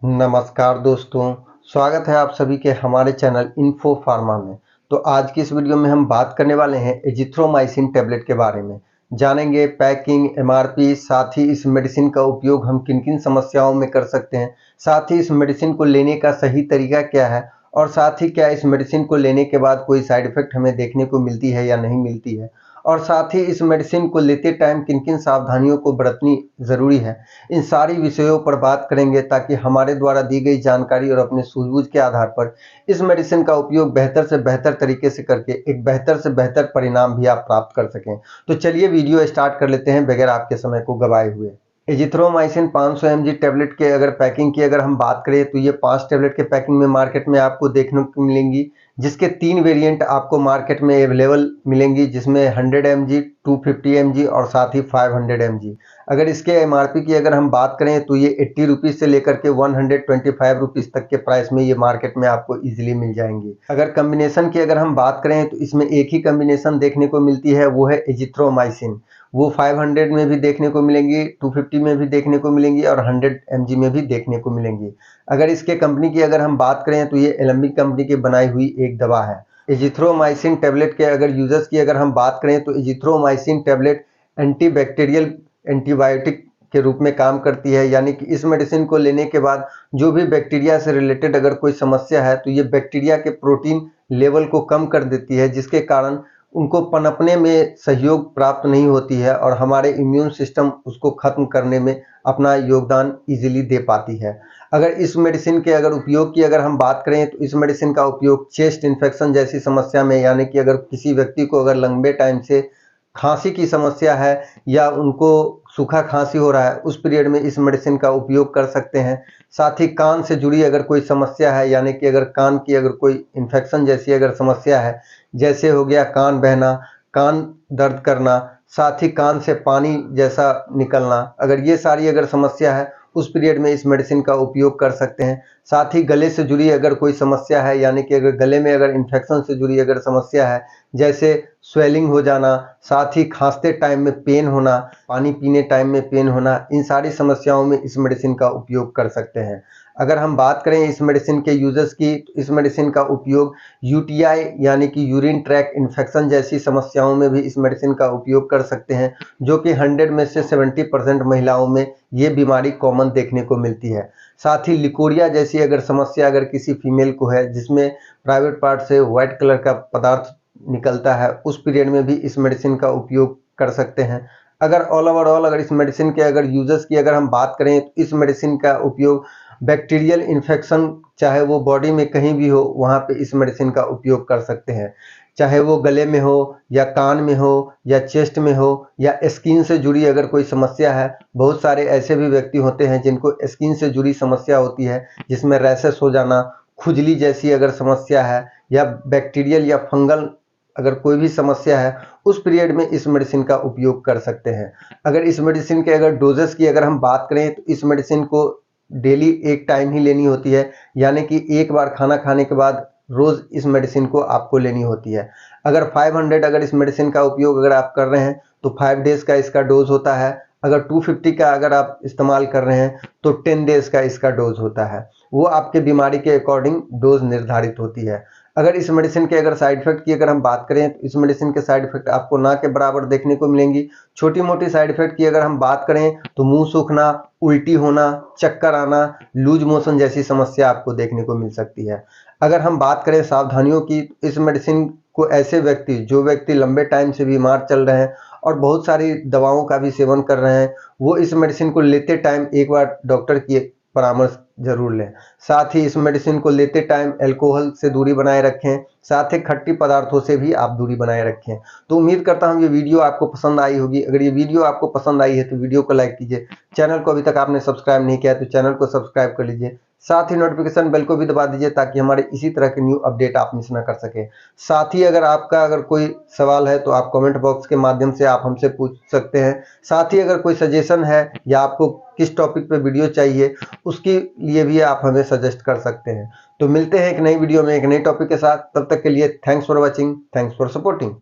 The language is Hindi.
नमस्कार दोस्तों, स्वागत है आप सभी के हमारे चैनल इन्फो फार्मा में। तो आज की इस वीडियो में हम बात करने वाले हैं एजिथ्रोमाइसिन टैबलेट के बारे में। जानेंगे पैकिंग, एमआरपी, साथ ही इस मेडिसिन का उपयोग हम किन-किन समस्याओं में कर सकते हैं, साथ ही इस मेडिसिन को लेने का सही तरीका क्या है और साथ ही क्या इस मेडिसिन को लेने के बाद कोई साइड इफ़ेक्ट हमें देखने को मिलती है या नहीं मिलती है, और साथ ही इस मेडिसिन को लेते टाइम किन-किन सावधानियों को बरतनी ज़रूरी है। इन सारी विषयों पर बात करेंगे ताकि हमारे द्वारा दी गई जानकारी और अपने सूझबूझ के आधार पर इस मेडिसिन का उपयोग बेहतर से बेहतर तरीके से करके एक बेहतर से बेहतर परिणाम भी आप प्राप्त कर सकें। तो चलिए वीडियो स्टार्ट कर लेते हैं बगैर आपके समय को गवाए हुए। एजिथ्रोमाइसिन 500 mg टैबलेट के अगर पैकिंग की अगर हम बात करें तो ये 5 टैबलेट के पैकिंग में मार्केट में आपको देखने को मिलेंगी, जिसके 3 वेरिएंट आपको मार्केट में अवेलेबल मिलेंगी, जिसमें 100 mg, 250 mg और साथ ही 500 mg। अगर इसके एमआरपी की अगर हम बात करें तो ये 80 रुपीज़ से लेकर के 125 रुपीज़ तक के प्राइस में ये मार्केट में आपको इजीली मिल जाएंगी। अगर कम्बिनेशन की अगर हम बात करें तो इसमें एक ही कम्बिनेशन देखने को मिलती है, वो है एजिथ्रोमाइसिन। वो 500 में भी देखने को मिलेंगी, 250 में भी देखने को मिलेंगी और 100 mg में भी देखने को मिलेंगी। अगर इसके कंपनी की अगर हम बात करें तो ये एलेम्बिक कंपनी की बनाई हुई एक दवा है। एजिथ्रोमाइसिन टैबलेट के अगर यूजर्स की अगर हम बात करें तो एजिथ्रोमाइसिन टैबलेट एंटीबैक्टीरियल एंटीबायोटिक के रूप में काम करती है, यानी कि इस मेडिसिन को लेने के बाद जो भी बैक्टीरिया से रिलेटेड अगर कोई समस्या है तो ये बैक्टीरिया के प्रोटीन लेवल को कम कर देती है, जिसके कारण उनको पनपने में सहयोग प्राप्त नहीं होती है और हमारे इम्यून सिस्टम उसको खत्म करने में अपना योगदान इजीली दे पाती है। अगर इस मेडिसिन के अगर उपयोग की अगर हम बात करें तो इस मेडिसिन का उपयोग चेस्ट इन्फेक्शन जैसी समस्या में, यानी कि अगर किसी व्यक्ति को अगर लंबे टाइम से खांसी की समस्या है या उनको सूखा खांसी हो रहा है, उस पीरियड में इस मेडिसिन का उपयोग कर सकते हैं। साथ ही कान से जुड़ी अगर कोई समस्या है, यानी कि अगर कान की अगर कोई इन्फेक्शन जैसी अगर समस्या है, जैसे हो गया कान बहना, कान दर्द करना, साथ ही कान से पानी जैसा निकलना, अगर ये सारी अगर समस्या है उस पीरियड में इस मेडिसिन का उपयोग कर सकते हैं। साथ ही गले से जुड़ी अगर कोई समस्या है, यानी कि अगर गले में अगर इन्फेक्शन से जुड़ी अगर समस्या है, जैसे स्वेलिंग हो जाना, साथ ही खांसते टाइम में पेन होना, पानी पीने टाइम में पेन होना, इन सारी समस्याओं में इस मेडिसिन का उपयोग कर सकते हैं। अगर हम बात करें इस मेडिसिन के यूजर्स की तो इस मेडिसिन का उपयोग यूटीआई यानी कि यूरिन ट्रैक इन्फेक्शन जैसी समस्याओं में भी इस मेडिसिन का उपयोग कर सकते हैं, जो कि 100 में से 70% महिलाओं में ये बीमारी कॉमन देखने को मिलती है। साथ ही लिकोरिया जैसी अगर समस्या अगर किसी फीमेल को है, जिसमें प्राइवेट पार्ट से व्हाइट कलर का पदार्थ निकलता है, उस पीरियड में भी इस मेडिसिन का उपयोग कर सकते हैं। अगर ओवरऑल अगर इस मेडिसिन के अगर यूजर्स की अगर हम बात करें तो इस मेडिसिन का उपयोग बैक्टीरियल इन्फेक्शन चाहे वो बॉडी में कहीं भी हो, वहाँ पे इस मेडिसिन का उपयोग कर सकते हैं। चाहे वो गले में हो या कान में हो या चेस्ट में हो या स्किन से जुड़ी अगर कोई समस्या है, बहुत सारे ऐसे भी व्यक्ति होते हैं जिनको स्किन से जुड़ी समस्या होती है, जिसमें रैशेस हो जाना, खुजली जैसी अगर समस्या है या बैक्टीरियल या फंगल अगर कोई भी समस्या है, उस पीरियड में इस मेडिसिन का उपयोग कर सकते हैं। अगर इस मेडिसिन के अगर डोजेस की अगर हम बात करें तो इस मेडिसिन को डेली एक टाइम ही लेनी होती है, यानी कि एक बार खाना खाने के बाद रोज़ इस मेडिसिन को आपको लेनी होती है। अगर 500 अगर इस मेडिसिन का उपयोग अगर आप कर रहे हैं तो 5 डेज़ का इसका डोज होता है। अगर 250 का अगर आप इस्तेमाल कर रहे हैं तो 10 डेज़ का इसका डोज होता है। वो आपके बीमारी के अकॉर्डिंग डोज निर्धारित होती है। अगर इस मेडिसिन के अगर साइड इफ़ेक्ट की अगर हम बात करें तो इस मेडिसिन के साइड इफ़ेक्ट आपको ना के बराबर देखने को मिलेंगी। छोटी-मोटी साइड इफ़ेक्ट की अगर हम बात करें तो मुँह सूखना, उल्टी होना, चक्कर आना, लूज मोशन जैसी समस्या आपको देखने को मिल सकती है। अगर हम बात करें सावधानियों की, इस मेडिसिन को ऐसे व्यक्ति जो व्यक्ति लंबे टाइम से बीमार चल रहे हैं और बहुत सारी दवाओं का भी सेवन कर रहे हैं, वो इस मेडिसिन को लेते टाइम एक बार डॉक्टर की परामर्श ज़रूर लें। साथ ही इस मेडिसिन को लेते टाइम अल्कोहल से दूरी बनाए रखें, साथ ही खट्टी पदार्थों से भी आप दूरी बनाए रखें। तो उम्मीद करता हूँ ये वीडियो आपको पसंद आई होगी। अगर ये वीडियो आपको पसंद आई है तो वीडियो को लाइक कीजिए। चैनल को अभी तक आपने सब्सक्राइब नहीं किया है तो चैनल को सब्सक्राइब कर लीजिए। साथ ही नोटिफिकेशन बेल को भी दबा दीजिए ताकि हमारे इसी तरह के न्यू अपडेट आप मिस ना कर सकें। साथ ही अगर आपका अगर कोई सवाल है तो आप कमेंट बॉक्स के माध्यम से आप हमसे पूछ सकते हैं। साथ ही अगर कोई सजेशन है या आपको किस टॉपिक पे वीडियो चाहिए, उसके लिए भी आप हमें सजेस्ट कर सकते हैं। तो मिलते हैं एक नई वीडियो में एक नए टॉपिक के साथ। तब तक के लिए thanks for watching, thanks for supporting.